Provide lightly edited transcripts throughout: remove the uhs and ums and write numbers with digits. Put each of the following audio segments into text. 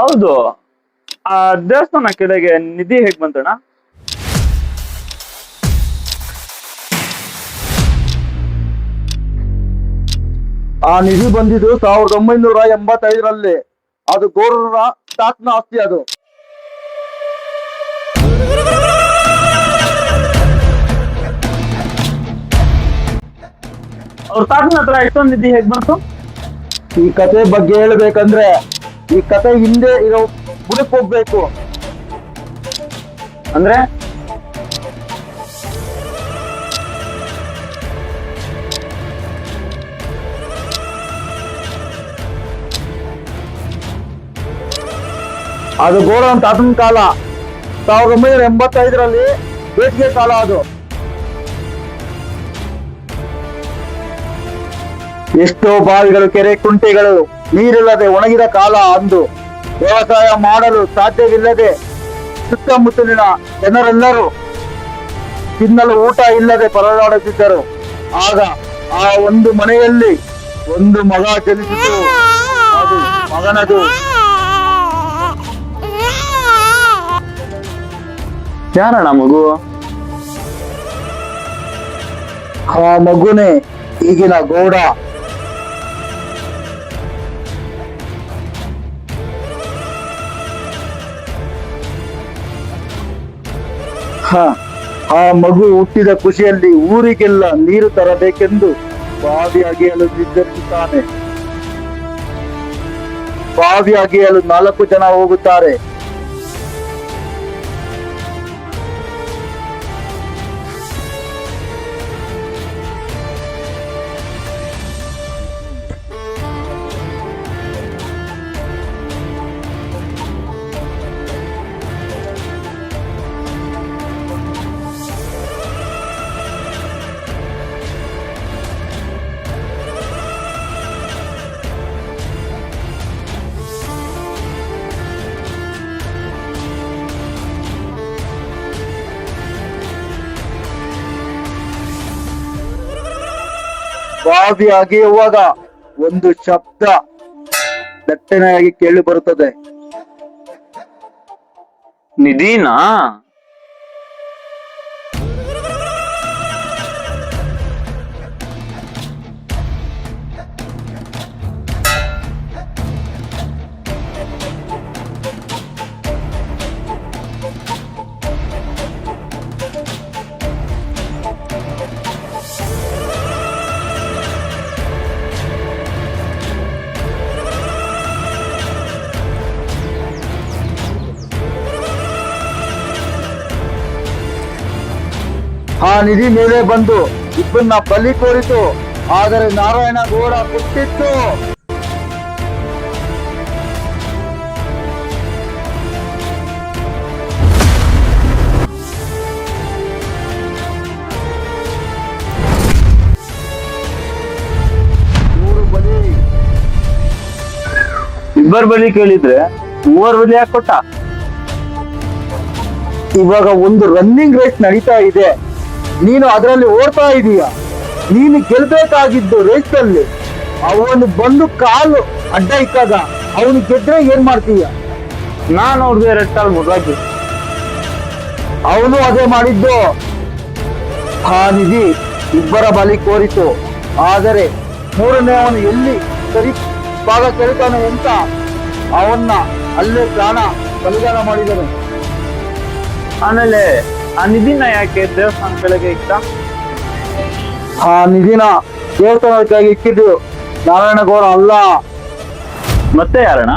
ಹೌದು. ಆ ದೇವಸ್ಥಾನ ಕೆಳಗೆ ನಿಧಿ ಹೇಗ್ ಬಂತಣ್ಣ? ಆ ನಿಧಿ ಬಂದಿದ್ದು 1985ರಲ್ಲಿ. ಅದು ಗೌರವರ ತಾತನ ಆಸ್ತಿ ಅದು. ಅವ್ರ ತಾತನ ಹತ್ರ ಇಷ್ಟೊಂದು ನಿಧಿ ಹೇಗ್ ಬಂತು? ಈ ಕತೆ ಬಗ್ಗೆ ಹೇಳ್ಬೇಕಂದ್ರೆ ಈ ಕತೆ ಹಿಂದೆ ಇರೋ ಬುಡಕ್ ಹೋಗ್ಬೇಕು. ಅಂದ್ರೆ ಅದು ಗೌರವ ತಾತನ ಕಾಲ. 1985ರಲ್ಲಿ ಬೇಸಿಗೆ ಕಾಲ ಅದು. ಎಷ್ಟೋ ಬಾವಿಗಳು, ಕೆರೆ, ಕುಂಟೆಗಳು ನೀರಿಲ್ಲದೆ ಒಣಗಿದ ಕಾಲ ಅಂದು. ವ್ಯವಸಾಯ ಮಾಡಲು ಸಾಧ್ಯವಿಲ್ಲದೆ ಸುತ್ತಮುತ್ತಲಿನ ಜನರೆಲ್ಲರೂ ತಿನ್ನಲು ಊಟ ಇಲ್ಲದೆ ಪರದಾಡುತ್ತಿದ್ದರು. ಆಗ ಆ ಒಂದು ಮನೆಯಲ್ಲಿ ಒಂದು ಮಗ ಜನಿಸಿತು. ಅದು ಮಗನದು. ಯಾರಣ್ಣ ಮಗು? ಆ ಮಗುನೇ ಈಗಿನ ಗೌಡ. ಆ ಮಗು ಹುಟ್ಟಿದ ಖುಷಿಯಲ್ಲಿ ಊರಿಗೆಲ್ಲ ನೀರು ತರಬೇಕೆಂದು ಬಾವಿ ಅಗೆಯಲು ನಿರ್ಧರಿಸುತ್ತಾನೆ. ಬಾವಿ ಅಗೆಯಲು 4 ಜನ ಹೋಗುತ್ತಾರೆ. ಬಾವಿ ಅಗೆಯುವಾಗ ಒಂದು ಶಬ್ದ ದಟ್ಟನೆಯಾಗಿ ಕೇಳಿ ಬರುತ್ತದೆ. ನಿಧಿನಾ? ಆ ನಿಧಿ ಮೇಲೆ ಬಂದು ಇಬ್ಬರನ್ನ ಬಲಿ ಕೋರಿತು. ಆದರೆ ನಾರಾಯಣ ಗೌಡ ಕೊಟ್ಟಿತ್ತು. ಇಬ್ಬರ ಬಲಿ ಕೇಳಿದ್ರೆ 3 ಬಲಿ ಯಾಕೆ ಕೊಟ್ಟ? ಇವಾಗ ಒಂದು ರನ್ನಿಂಗ್ ರೇಸ್ ನಡೀತಾ ಇದೆ. ನೀನು ಅದರಲ್ಲಿ ಓಡ್ತಾ ಇದೀಯ. ನೀನು ಗೆಲ್ಬೇಕಾಗಿದ್ದು ರೇಸ್ ಅಲ್ಲಿ. ಅವನು ಬಂದು ಕಾಲು ಅಡ್ಡ ಇಕ್ಕಾಗ ಅವನು ಗೆದ್ರೆ ಏನ್ ಮಾಡ್ತೀಯ? ನಾನು ನೋಡಿದೆ ರೆಡ್ ಕಾಲ್ ಮುದ್ರಾಕಿ. ಅವನು ಅದೇ ಮಾಡಿದ್ದು. ಆ ನಿಧಿ ಇಬ್ಬರ ಬಲಿ ಕೋರಿತು. ಆದರೆ 3ನೇ ಅವನು ಎಲ್ಲಿ ಸರಿ ಭಾಗ ಕೇಳ್ತಾನೆ ಅಂತ ಅವನ್ನ ಅಲ್ಲೇ ಪ್ರಾಣ ಬಲಿದಾನ ಮಾಡಿದನು. ಆಮೇಲೆ ಆ ನಿಧಿನ ಯಾಕೆ ದೇವಸ್ಥಾನ ಕೆಳಗೆ ಇಟ್ಟ? ಆ ನಿಧಿನ ದೇವಸ್ಥಾನಕ್ಕಾಗಿ ಇಕ್ಕಿದ್ದು ನಾರಾಯಣಗೌಡ ಅಲ್ಲ. ಮತ್ತೆ ಯಾರಣ್ಣ?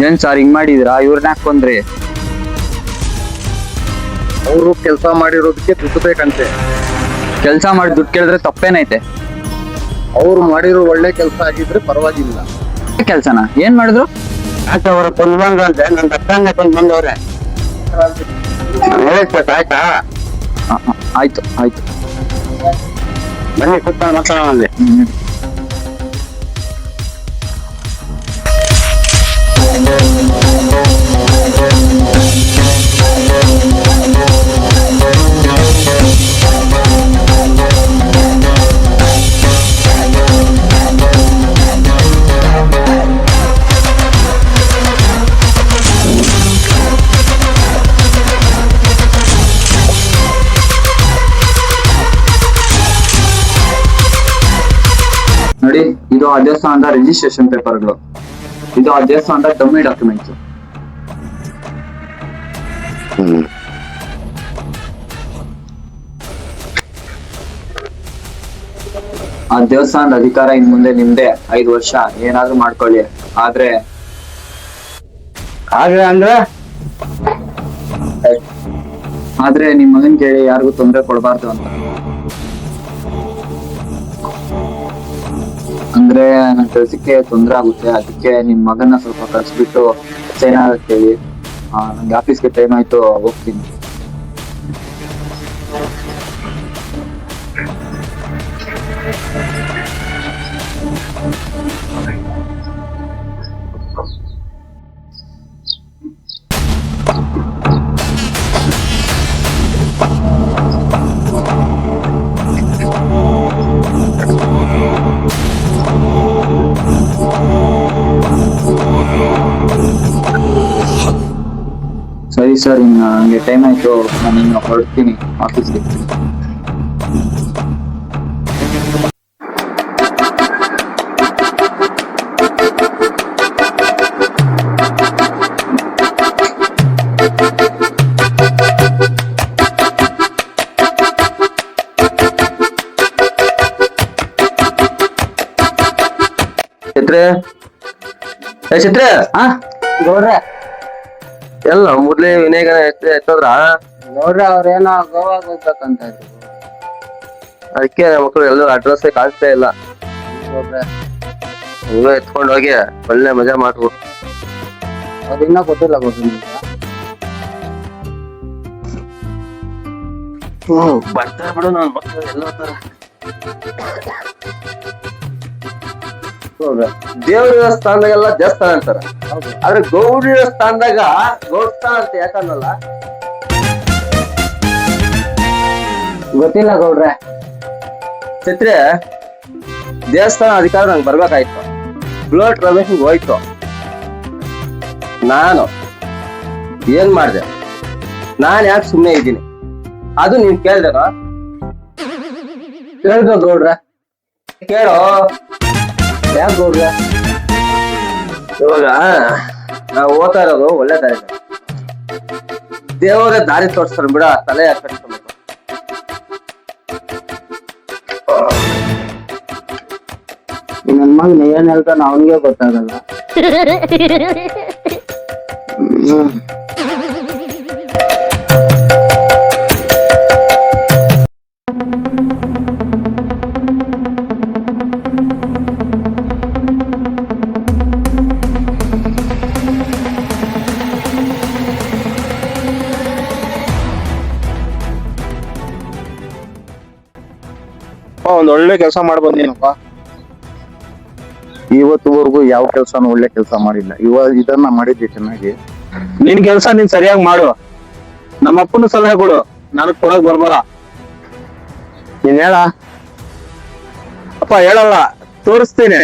ಏನ್ ಸರ್ ಹಿಂಗ್ ಮಾಡಿದಿರಾ? ಇವ್ರನ್ನ ಹಾಕೊಂಡ್ರಿ? ಅವರು ಕೆಲಸ ಮಾಡಿರೋದಕ್ಕೆ ದುಡ್ಡು ಬೇಕಂತೆ. ಕೆಲ್ಸ ಮಾಡಿ ದುಡ್ಡು ಕೇಳಿದ್ರೆ ತಪ್ಪೇನೈತೆ? ಅವ್ರು ಮಾಡಿರೋ ಒಳ್ಳೆ ಕೆಲಸ ಆಗಿದ್ರೆ ಪರವಾಗಿಲ್ಲ. ಕೆಲ್ಸನ ಏನ್ ಮಾಡಿದ್ರು? ಅವರ ಕೊಲ್ವಂಗ ಅಂತ ನನ್ನ ಅಕ್ಕಂಗ ಬಂದವ್ರೆ. ಆಯ್ತಾ? ಆಯ್ತು ಆಯ್ತು. ಬನ್ನಿ ಕೂತ್ಕೊಂಡು ಮಾತಾಡೋಣ ಅಲ್ಲಿ. ನೋಡಿ, ಇದು ಆ ದೇವಸ್ಥಾನದ ರಿಜಿಸ್ಟ್ರೇಷನ್ ಪೇಪರ್ಗಳು, ಇದು ಆ ದೇವಸ್ಥಾನದ ಡಮ್ಮಿ ಡಾಕ್ಯುಮೆಂಟ್ಸ್. ಆ ದೇವಸ್ಥಾನದ ಅಧಿಕಾರ ಇನ್ ಮುಂದೆ ನಿಮ್ದೆ. 5 ವರ್ಷ ಏನಾದ್ರೂ ಮಾಡ್ಕೊಳ್ಳಿ. ಆದ್ರೆ ನಿಮ್ ಮಗನ್ ಕೇಳಿ ಯಾರಿಗೂ ತೊಂದರೆ ಕೊಡಬಾರ್ದು ಅಂತ. ಅಂದ್ರೆ ನನ್ನ ಕೆಲ್ಸಕ್ಕೆ ತೊಂದರೆ ಆಗುತ್ತೆ, ಅದಕ್ಕೆ ನಿಮ್ ಮಗನ್ನ ಸ್ವಲ್ಪ ಕಳ್ಸ್ಬಿಟ್ಟು ಸೈನ್ ಆಗಕ್ ಹೇಳಿ. ನಂಗೆ ಆಫೀಸ್ಗೆ ಟೈಮ್ ಆಯ್ತು, ಹೋಗ್ತೀನಿ. ಸರಿ ಸರ್, ಇನ್ನು ನಂಗೆ ಟೈಮ್ ಆಯ್ತು, ನಾನು ಇನ್ನು ಹೊರಡ್ತೀನಿ ಆಫೀಸ್ಗೆ. ಚಿತ್ರೆ ಹಾ ಗೌಡ್ರೆ, ಎಲ್ಲ ಮೊದ್ಲೇ ವಿನಯಗನ ಎತ್ತದ್ರ ನೋಡ್ರಿ ಅವ್ರೇನೋ ಗೋವಾಗ ಹೋಗ್ಬೇಕಂತ ಇದ್ರು. ಅದಕ್ಕೆ ಮಕ್ಕಳು ಎಲ್ಲರೂ ಅಡ್ರೆಸ್ ಕಾಣಿಸ್ತಾ ಇಲ್ಲ. ಗೌಡ್ರೆ ನೀವೇ ಎತ್ಕೊಂಡು ಹೋಗಿ ಒಳ್ಳೆ ಮಜಾ ಮಾಡ್ರು. ಅವ್ರು ಇನ್ನೂ ಗೊತ್ತಿಲ್ಲ ಗೌಡ್ರಿ ನಿಮ್ಗೆ. ಬರ್ತಾರೆ ಬಿಡು, ನಾನು ಮಕ್ಕಳು ಎಲ್ಲ ದೇವ್ರ ಸ್ಥಾನದಾಗೆಲ್ಲ ದೇವಸ್ಥಾನ ಅಂತಾರ, ಆದ್ರೆ ಗೌಡಿಯ ಸ್ಥಾನದಾಗ ಗೌಡ್ಸ್ಥಾನ ಅಂತ ಯಾಕನ್ನಲ್ಲ? ಗೊತ್ತಿಲ್ಲ ಗೌಡ್ರೆ. ಚಿತ್ರೆ, ದೇವಸ್ಥಾನ ಅಧಿಕಾರ ನಂಗೆ ಬರ್ಬೇಕಾಯ್ತು, ಫ್ಲೋಟ್ ರಮೇಶನ್ಗೆ ಹೋಯ್ತು. ನಾನು ಏನ್ ಮಾಡ್ದೆ? ನಾನ್ ಯಾಕೆ ಸುಮ್ಮನೆ ಇದ್ದೀನಿ? ಅದು ನೀವ್ ಕೇಳ್ದೇನ? ಹೇಳ್ಬೇಕು ಗೌಡ್ರೆ. ಕೇಳೋ. ಯಾಕೆ ಗೌಡ್ರೆ? ಇವಾಗ ನಾವು ಓದ್ತಾ ಇರೋದು ಒಳ್ಳೆ ದಾರಿ, ದೇವರ ದಾರಿ ತೋರಿಸ್ತಾರೆ ಬಿಡ, ತಲೆ ಕಟ್ಸ್ಕೊಬೇಕು. ನನ್ ಮಗನ ಏನ್ ಹೇಳ್ತಾನ ಅವನಿಗೆ ಗೊತ್ತಾಗಲ್ಲ. ಒಂದ್ ಒಳ್ಳೆ ಕೆಲಸ ಮಾಡಿ ಬಂದೇನಪ್ಪ. ಇವತ್ತುವರೆಗೂ ಯಾವ ಕೆಲ್ಸನೂ ಒಳ್ಳೆ ಕೆಲಸ ಮಾಡಿಲ್ಲ. ಇದನ್ನ ಮಾಡಿದ್ದೆ ಚೆನ್ನಾಗಿ. ನಿನ್ ಕೆಲ್ಸ ನೀನ್ ಸರಿಯಾಗಿ ಮಾಡು. ನಮ್ಮ ಅಪ್ಪನ ಸಲಹೆ ಕೊಡು, ನನಗ್ ಕೊಡಕ್ ಬರ್ಬಾರ. ನೀನ್ ಹೇಳ ಅಪ್ಪ. ಹೇಳಲ್ಲ, ತೋರಿಸ್ತೀನಿ.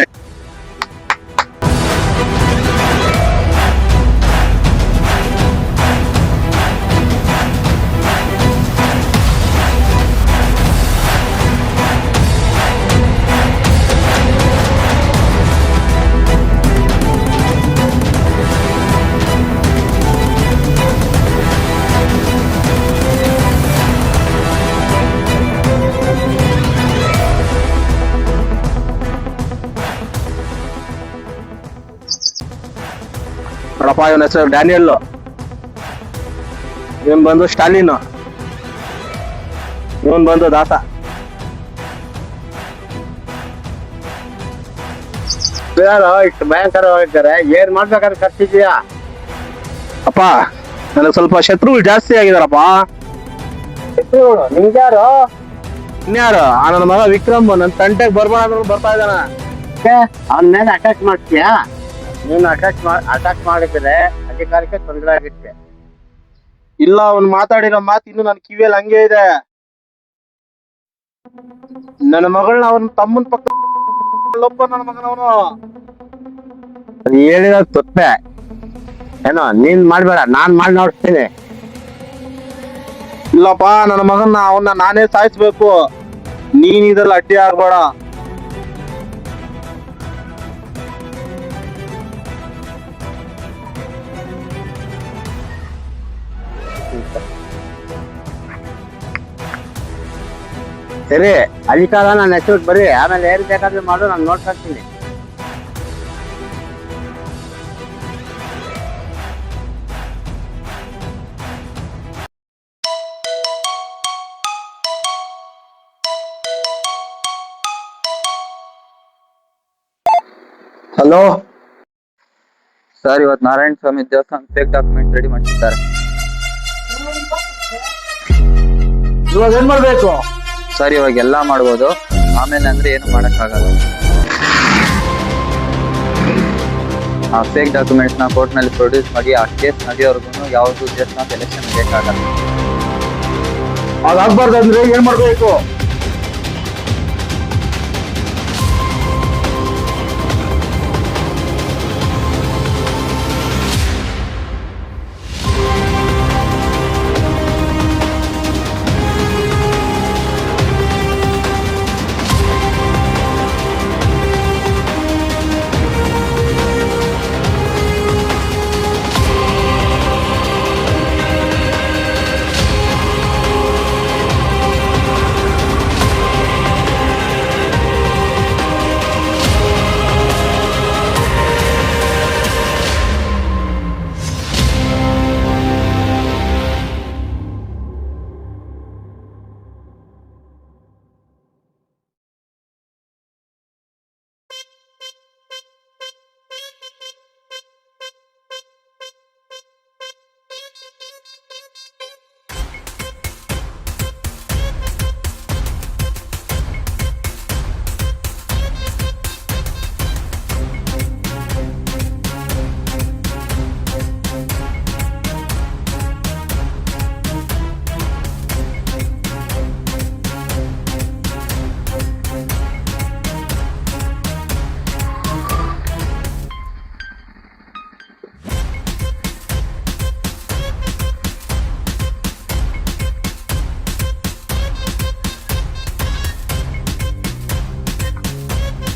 ನೋಡಪ್ಪ ಇವನ ಹೆಸರು ಡ್ಯಾನಿಯಲ್, ಇವನ್ ಬಂದು ಸ್ಟಾಲಿನ್, ಇವನ್ ಬಂದು ದಾಸ. ಇಷ್ಟು ಭಯಂಕರವಾಗಿದ್ದಾರೆ, ಏನ್ ಮಾಡ್ಬೇಕಾದ್ರೆ ಖರ್ಚಿದ್ಯಾ? ಅಪ್ಪ ನನಗೆ ಸ್ವಲ್ಪ ಶತ್ರುಗಳು ಜಾಸ್ತಿ ಆಗಿದಾರಪ್ಪ. ನಿಮ್ಗ್ಯಾರು? ಇನ್ಯಾರು ಆ ನನ್ನ ಮಗ ವಿಕ್ರಮ್ ನನ್ನ ತಂಟೆಗೆ ಬರ್ಬೇಡ ಅಂದ್ರು ಬರ್ತಾ ಇದ್ದಾನ. ಅವನ ಮೇಲೆ ಅಟ್ಯಾಕ್ ಮಾಡ್ತೀಯಾ? ನೀನು ಅಟ್ಯಾಕ್ ಮಾಡಿದ್ರೆ ಅಧಿಕಾರಕ್ಕೆ ತೊಂದರೆ ಆಗುತ್ತೆ. ಇಲ್ಲ ಅವ್ನು ಮಾತಾಡಿರೋ ಮಾತು ಇನ್ನು ನನ್ನ ಕಿವಿಯಲ್ಲಿ ಹಂಗೆ ಇದೆ. ನನ್ನ ಮಗಳನ್ನ ಅವನ ತಮ್ಮನ ಪಕ್ಕ ನನ್ನ ಮಗನವನು ಹೇಳಿದ ತುಪ್ಪೆ ಏನೋ ನೀನ್ ಮಾಡ್ಬೇಡ, ನಾನ್ ಮಾಡಿ ನೋಡ್ತೀನಿ. ಇಲ್ಲಪ್ಪ ನನ್ನ ಮಗನ್ನ ಅವನ್ನ ನಾನೇ ಸಾಯಿಸ್ಬೇಕು, ನೀನ್ ಇದ್ರಲ್ಲಿ ಅಡ್ಡಿ ಆಗ್ಬೇಡ. ಸರಿ, ಅಧಿಕಾರ ನನ್ನ ಹೆಸರು ಬರೀ, ಆಮೇಲೆ ಏನ್ ಬೇಕಾದ್ರೂ ಮಾಡು, ನಾನು ನೋಡ್ಕೊಳ್ತೀನಿ. ಹಲೋ ಸರ್, ಇವತ್ತು ನಾರಾಯಣ ಸ್ವಾಮಿ ದೇವಸ್ಥಾನ ಫೇಕ್ ಡಾಕ್ಯುಮೆಂಟ್ ರೆಡಿ ಮಾಡ್ತಿದ್ದಾರೆ. ಇವಾಗ ಏನ್ ಮಾಡ್ಬೇಕು? ಸರ್, ಇವಾಗ ಎಲ್ಲಾ ಮಾಡ್ಬೋದು, ಆಮೇಲೆ ಅಂದ್ರೆ ಏನು ಮಾಡಕ್ಕಾಗಲ್ಲ. ಆ ಫೇಕ್ ಡಾಕ್ಯುಮೆಂಟ್ಸ್ ನ ಕೋರ್ಟ್ ನಲ್ಲಿ ಪ್ರೊಡ್ಯೂಸ್ ಮಾಡಿ ಆ ಕೇಸ್ ನಡೆಯೋರ್ಗು ಯಾವ್ದು ದೇವಸ್ಥಾನ ಎಲೆಕ್ಷನ್ ಬೇಕಾಗಲ್ಲ. ಅದಾಗ್ಬಾರ್ದಂದ್ರೆ ಏನ್ ಮಾಡ್ಬೇಕು?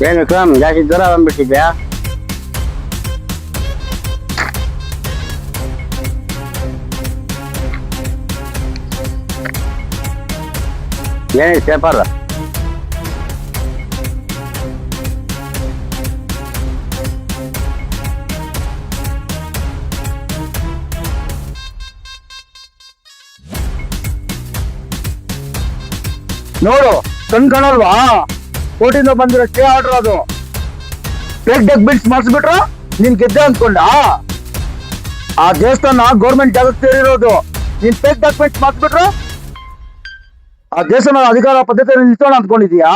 ಏನ್ ವಿಕ್ರಮ್, ಜಾಸ್ತಿ ದೂರ ಬಂದ್ಬಿಟ್ಟಿದ್ಯಾ? ಏನಿದೆ ಪೇಪರ್? ನೋಡು, ಕಣ್ ಕಾಣಲ್ವಾ? ಕೋರ್ಟಿಂದ ಬಂದಿರೋ ಸ್ಟೇ ಆರ್ಡರ್ ಅದು. ಫೇಕ್ ಡಾಕ್ಯುಮೆಂಟ್ಸ್ ಮಾಡಿಸ್ಬಿಟ್ರು ನೀನ್ ಗೆದ್ದೆ ಅನ್ಕೊಂಡ? ಆ ದೇವಸ್ಥಾನ ಗೌರ್ಮೆಂಟ್ ಜಾಗಕ್ಕೆ ಸೇರಿರೋದು, ನೀನ್ ಫೇಕ್ ಡಾಕ್ಯುಮೆಂಟ್ಸ್ ಮಾಡಿಸ್ಬಿಟ್ರು ಆ ದೇವಸ್ಥಾನ ಅಧಿಕಾರ ಪದ್ಧತಿ ನಿಲ್ಸೋಣ ಅಂದ್ಕೊಂಡಿದ್ಯಾ?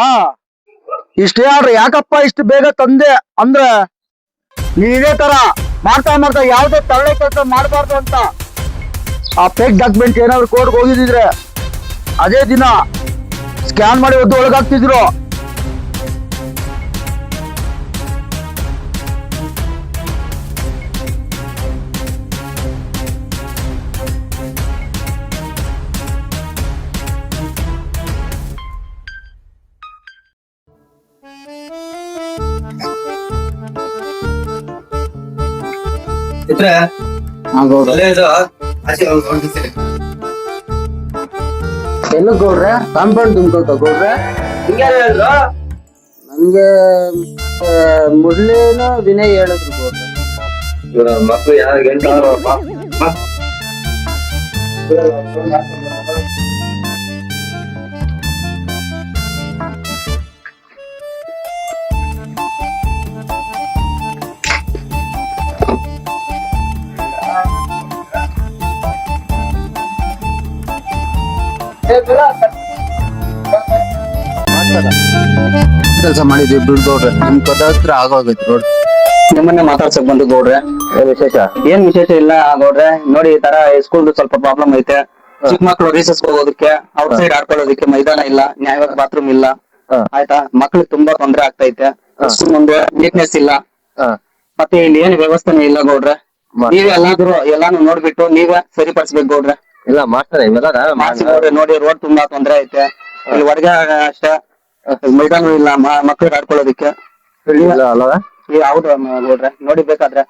ಈ ಸ್ಟೇ ಆರ್ಡರ್ ಯಾಕಪ್ಪ ಇಷ್ಟು ಬೇಗ ತಂದೆ ಅಂದ್ರೆ ನೀನ್ ಇದೇ ತರ ಮಾಡ್ತಾ ಮಾಡ್ತಾ ಯಾವ್ದೋ ತಳ್ಳೆ ಕೆಲಸ ಮಾಡಬಾರ್ದು ಅಂತ. ಆ ಫೇಕ್ ಡಾಕ್ಯುಮೆಂಟ್ ಏನಾದ್ರು ಕೋರ್ಟ್ಗೆ ಹೋಗಿದ್ರೆ ಅದೇ ದಿನ ಸ್ಕ್ಯಾನ್ ಮಾಡಿ ಒದ್ದು ಒಳಗಾಗ್ತಿದ್ರು. ಎಲ್ಲ ಗೌಡ್ರೆ ಕಾಂಪೌಂಡ್ ತುಂಬ್ಕೊಳ್ತ ಗೌಡ್ರೆ. ನನ್ಗೆ ಮುರಳೇನೋ ವಿನಯ್ ಹೇಳಿದ್ರು ಗೌಡ್ರೆ. ಇವ್ರ ಮಕ್ಳು ಯಾರು ಗೆಲ್ತಾರಪ್ಪ ಕೆಲಸ ಮಾಡಿದ್ವಿ ಬಿಡ್ ಗೌಡ್ರೆ ನಿಮ್ ಕದ ಹತ್ರ ಆಗೋಗೈತಿ ರೋಡ್. ನಿಮ್ಮನ್ನೇ ಮಾತಾಡ್ಸಕ್ ಬಂದು ಗೌಡ್ರೆ. ವಿಶೇಷ ಏನ್ ವಿಶೇಷ ಇಲ್ಲ ಗೌಡ್ರೆ, ನೋಡಿ ಈ ತರ ಸ್ಕೂಲ್ ಸ್ವಲ್ಪ ಪ್ರಾಬ್ಲಮ್ ಐತೆ. ಚಿಕ್ಕ ಮಕ್ಳು ರೀಸಸ್ ಹೋಗೋದಕ್ಕೆ ಔಟ್ ಸೈಡ್ ಆಡ್ಕೊಳ್ಳೋದಕ್ಕೆ ಮೈದಾನ ಇಲ್ಲ, ನ್ಯಾಯವಾದ ಬಾತ್ರೂಮ್ ಇಲ್ಲ. ಆಯ್ತಾ, ಮಕ್ಳಿಗೆ ತುಂಬಾ ತೊಂದ್ರೆ ಆಗ್ತೈತೆ. ಅಷ್ಟು ಮುಂದೆ ನೀಟ್ನೆಸ್ ಇಲ್ಲ, ಮತ್ತೆ ಇಲ್ಲಿ ಏನ್ ವ್ಯವಸ್ಥೆನೇ ಇಲ್ಲ ಗೌಡ್ರೆ. ನೀವೇ ಎಲ್ಲಾನು ನೋಡ್ಬಿಟ್ಟು ನೀವೇ ಸರಿಪಡಿಸ್ಬೇಕು ಗೌಡ್ರೆ. ಇಲ್ಲ ಮಾಡ್ತಾರೆ ಮಾಡ್ಸಿ ಗೌಡ್ರೆ. ನೋಡಿ ರೋಡ್ ತುಂಬಾ ತೊಂದ್ರೆ ಐತೆ, ಇಲ್ಲಿ ಹೊರಗೆ ಅಷ್ಟೇ ಮೈದಾನ ಇಲ್ಲ ಮಕ್ಳಿಗೆ ಆಡ್ಕೊಳ್ಳೋದಕ್ಕೆ. ಅಲ್ವಾ ಹೌದು ಗೌಡ್ರೆ, ನೋಡಿ ಬೇಕಾದ್ರೆ.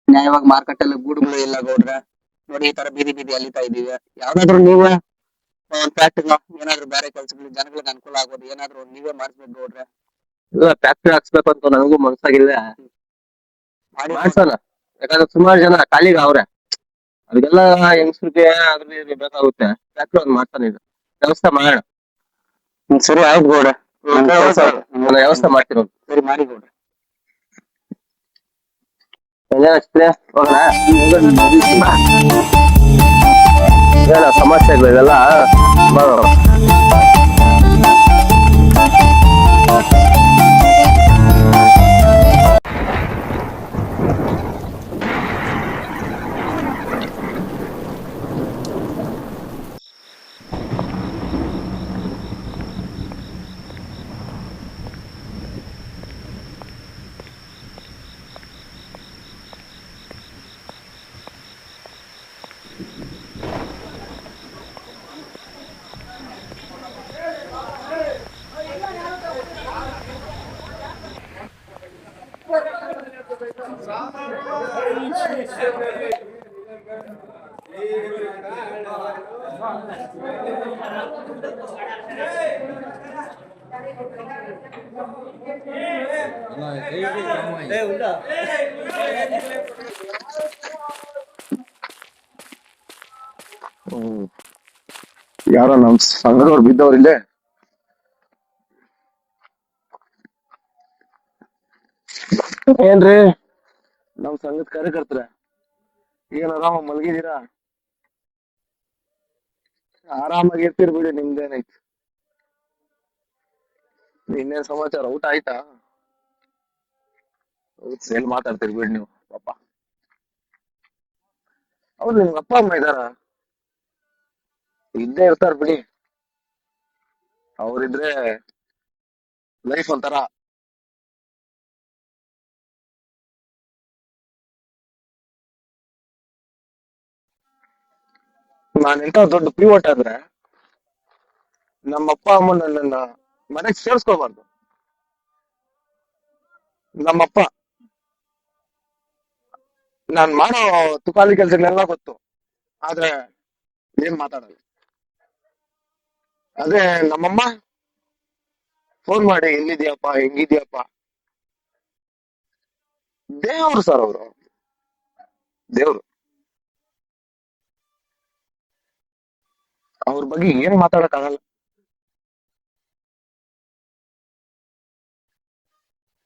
ನ್ಯಾಯವಾಗಿ ಮಾರ್ಕೆಟಲ್ಲಿ ಗೂಡುಗಳು ಇಲ್ಲ ಗೌಡ್ರೆ. ನೋಡಿ ಈ ತರ ಬೀದಿ ಬೀದಿ ಅಲಿತಾ ಇದೀವಿ. ಯಾವ್ದಾದ್ರು ನೀವೇ ಒಂದ್ ಫ್ಯಾಕ್ಟ್ರಿ ಏನಾದ್ರು ಬೇರೆ ಕೆಲ್ಸಗಳು ಜನಗಳಿಗೆ ಅನುಕೂಲ ಆಗೋದು ಏನಾದ್ರು ನೀವೇ ಮಾಡಿಸ್ಬೇಕು ಗೌಡ್ರೆ. ಇಲ್ಲ ಫ್ಯಾಕ್ಟ್ರಿ ಹಾಕ್ಸ್ಬೇಕು ಅಂತ ನನಗೂ ಮನ್ಸಾಗಿದೆ, ಮಾಡಿ ಮಾಡ್ಸೋಣ. ಯಾಕಂದ್ರೆ ಸುಮಾರು ಜನ ಖಾಲಿಗೆ ಅವ್ರೆ, ಅದಕ್ಕೆಲ್ಲ ಹೆಂಗಸ್ರಿಗೆ ಅದ್ರಲ್ಲಿ ಬೇಕಾಗುತ್ತೆ. ಫ್ಯಾಕ್ಟ್ರಿ ಒಂದ್ ಮಾಡ್ತಾನೆ ಇದು ವ್ಯವಸ್ಥೆ ಮಾಡೋಣ. ಸರಿ ಆಯ್ತು ಗೌಡ್ರೆ, ನಾನು ವ್ಯವಸ್ಥೆ ಮಾಡ್ತೀನಿ. ಸರಿ ಮಾಡಿ ಗೌಡ್ರೆ. ಏನ ಸಮಸ್ಯೆಗಳು ಇದೆಲ್ಲ ಮಾಡೋಣ. ಯಾರೋ ನಮ್ ಸಂಘದವ್ರು ಬಿದ್ದವ್ರ ಇಲ್ಲೇ. ಏನ್ರಿ ನಮ್ ಸಂಘದ ಕಾರ್ಯಕರ್ತರ ಏನ್ ಆರಾಮ ಮಲಗಿದೀರಾ? ಆರಾಮಾಗಿ ಇರ್ತೀರಿ ಬಿಡಿ, ನಿಮ್ದೇನೈತಿ. ಇನ್ನೇನ್ ಸಮಾಚಾರ, ಊಟ ಆಯ್ತಾ? ಎಲ್ಲಿ ಮಾತಾಡ್ತೀರಿ ಬಿಡಿ ನೀವು ಪಾಪ. ಹೌದು, ನಿಮ್ಗೆ ಅಪ್ಪ ಅಮ್ಮ ಇದಾರ? ಇದ್ದೇ ಇರ್ತಾರ ಬಿಡಿ, ಅವ್ರಿದ್ರೆ ಲೈಫ್ ಒಂಥರ. ನಾನ್ ಎಂತ ದೊಡ್ಡ ಪಿವೋಟ್ ಆದ್ರೆ ನಮ್ಮ ಅಪ್ಪ ಅಮ್ಮ ನನ್ನ ಮನೆಗ್ ಸೇರ್ಸ್ಕೋಬಾರ್ದು. ನಮ್ಮಪ್ಪ ನಾನ್ ಮಾಡೋ ತುಕಾಲಿ ಕೆಲ್ಸನೆಲ್ಲ ಗೊತ್ತು, ಆದ್ರೆ ಏನ್ ಮಾತಾಡಲ್ಲ. ಅದೇ ನಮ್ಮಮ್ಮ ಫೋನ್ ಮಾಡಿ ಎಲ್ಲಿದ್ಯಪ್ಪ, ಹೆಂಗಿದ್ಯಪ್ಪ, ದೇವ್ರು ಸರ್ ಅವರು, ದೇವ್ರು. ಅವ್ರ ಬಗ್ಗೆ ಏನ್ ಮಾತಾಡಕ್ ಆಗಲ್ಲ.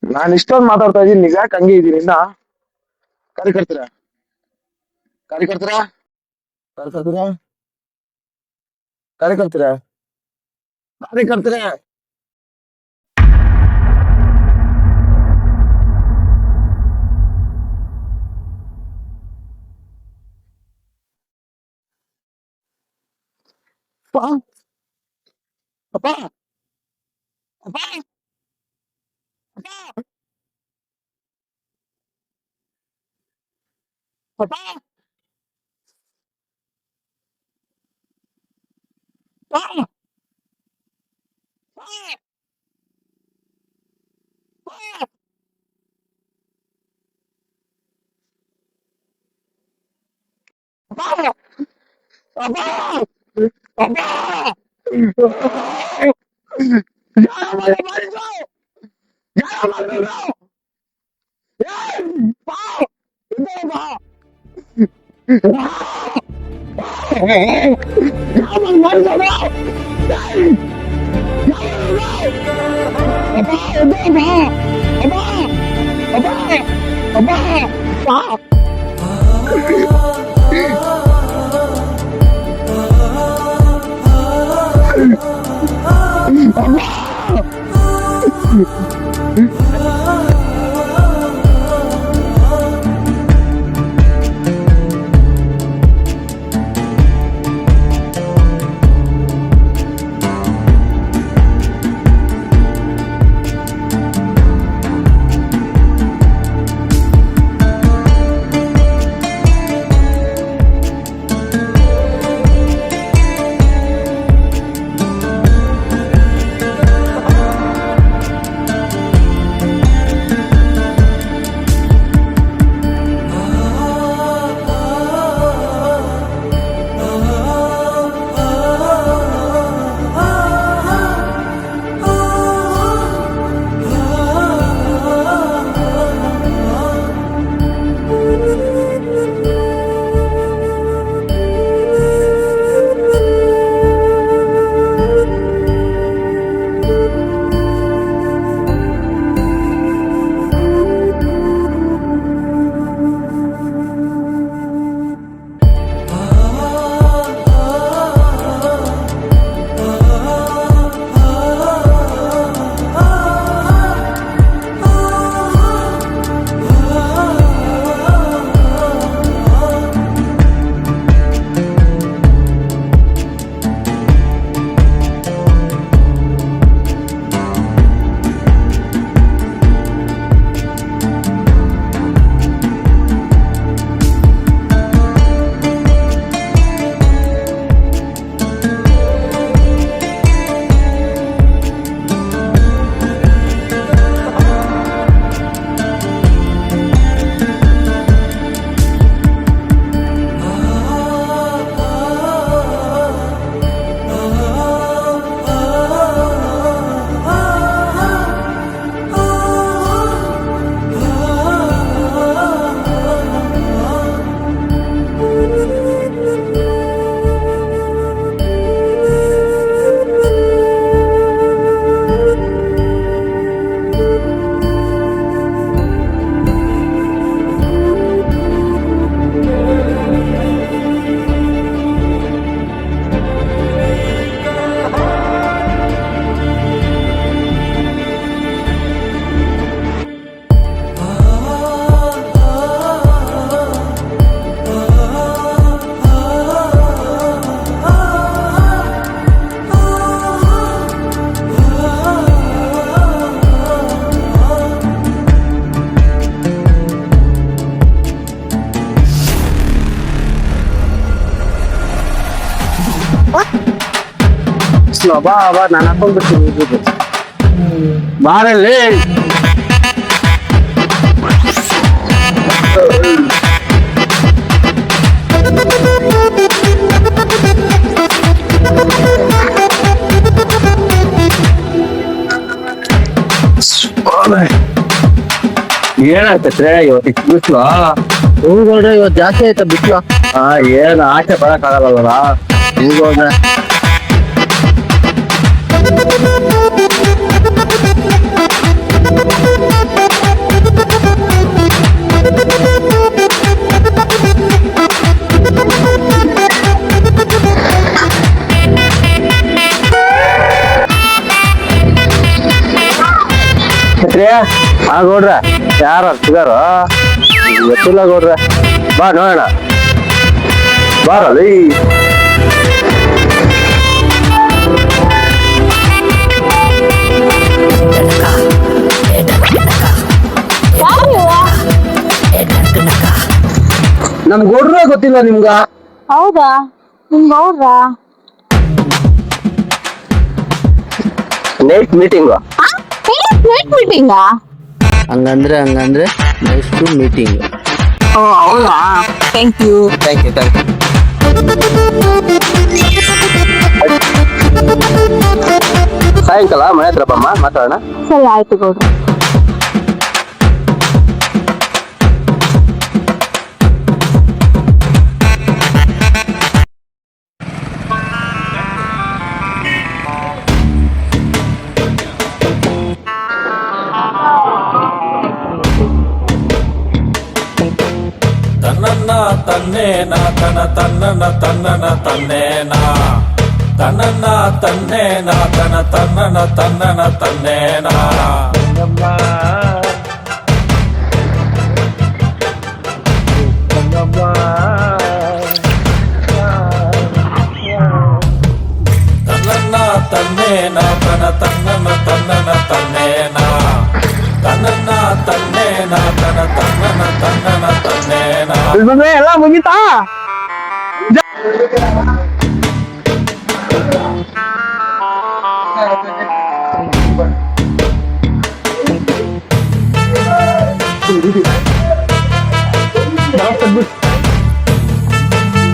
ನಾನ್ ಇಷ್ಟೊಂದು ಮಾತಾಡ್ತಾ ಇದೀನಿ, ನೀವ್ ಯಾಕೆ ಹಂಗೆ ಇದೀನಿ? ಇನ್ನ ಕಾರ್ಯಕರ್ತರ ಕಾರ್ಯಕರ್ತರ ಕಾರ್ಯಕರ್ತರ ಕಾರ್ಯಕರ್ತರ ಕಾರ್ಯಕರ್ತರ ಅಪ್ಪ ಅಪ್ಪ ಅಪ್ಪ ಅಪ್ಪ ಅಪ್ಪ ಅಪ್ಪ ಅಪ್ಪ ಬಾ ಬಾ ನಾನು ಹಾಕೊಂಡ್ಬಿಡ್ತೀನಿ ಬಾರಲ್ಲಿ ಏನಾಗ್ತೈತ್ರೆ ಇವತ್ತು ಬಿಸ್ಲು ಹೂಗಳ್ರೆ ಇವತ್ತು ಜಾಸ್ತಿ ಆಯ್ತಾ ಬಿಸ್ಲು ಏನ್ ಆಚೆ ಬರಕ್ ಆಗಲ್ಲ ಹೂಗಳ್ರೆ ಗೌಡ್ರ ಯಾರ ಸಿಗಾರ ಗೊತ್ತಿಲ್ಲ ಗೌಡ್ರ ಬಾ ನೋಡೋಣ ಬಾರಲ್ಲ ನಮ್ ಗೌಡ್ರ ಗೊತ್ತಿಲ್ಲ ನಿಮ್ಗ ಹೌದಾ ನಿಮ್ಗ ಹೌದಾ ನೈಟ್ ಮೀಟಿಂಗ್ ನೈಟ್ ಮೀಟಿಂಗಾ ಹಂಗಂದ್ರೆ ನೆಕ್ಸ್ಟ್ ಮೀಟಿಂಗ್ ಹೌದಾ ಥ್ಯಾಂಕ್ ಯು ಥ್ಯಾಂಕ್ ಯು ಸಾಯಂಕಾಲ ಮನೆ ಹತ್ರ ಬಮ್ಮ ಮಾತಾಡೋಣ. ಸರಿ ಆಯ್ತು ಗೌಡ್ರ. ತನ್ನನ್ನ ತನ್ನೇನ ತನ ತನ್ನನ ತನ್ನನ ತನ್ನೇನ ತನ್ನನ್ನ ತನ್ನೇನ ತನ ತನ್ನನ ತನ್ನನ ತನ್ನೇನ ತನ್ನನ್ನ ತನ್ನೇನ ತನ ತನ್ನನ ತನ್ನನ ತನ್ನೇನ ತನ್ನನ್ನ ತನ್ನೇನ ತನ ತನ್ನನ ತನ್ನನ ತನ್ನೇನ ಎಲ್ಲ ಮುಗಿತಾ?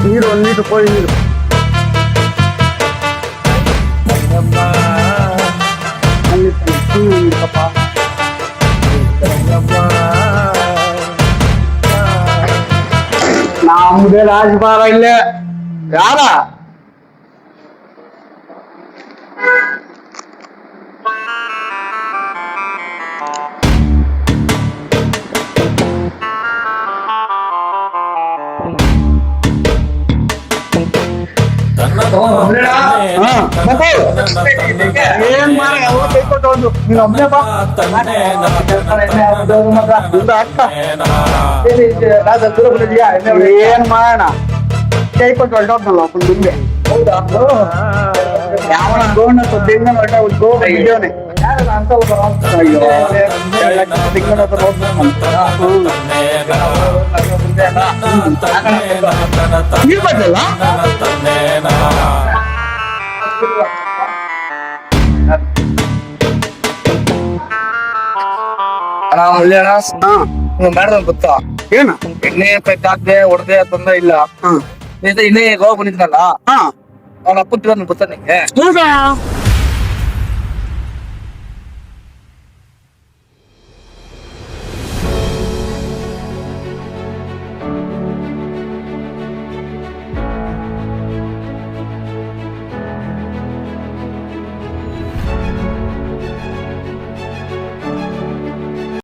ನೀರು 1 ಲೀಟರ್ ಕೋಳಿ ನೀರು. ನಮ್ದೇ ರಾಜಭಾರ ಇಲ್ಲೇ ಯಾರ ಏನ್ ಮಾರ ನೀನು ಒಬ್ಬನೇ ಬಾ. ಏನ್ ಮಾಡೋಣ ಕೈ ಕೊಟ್ಟು ಹೊರಟೋದ್ನಲ್ಲ ಫುಲ್ ದುಂಬೆ. ಯಾವನ ಗೋಣ ತಿಂಗ ಹೊರಟೋನೆ. ಅಯ್ಯೋ ತಿಂಗಳ ನೀರ್ ಬರ್ತಲ್ಲ. ಮಾಡಿದ ಗೊತ್ತಾ ಏನ ಎಣ್ಣೆ ಹಾಕ್ದೆ ಹೊಡೆದೆ ತೊಂದ್ರೆ ಇಲ್ಲ. ಇನ್ನೇ ಗೋವಾ ಬಂದಿದ್ನಲ್ಲ ಅವ್ನ ಅಪ್ಪನ ಗೊತ್ತಾ ನಿಂಗೆ? ಹೌದಾ?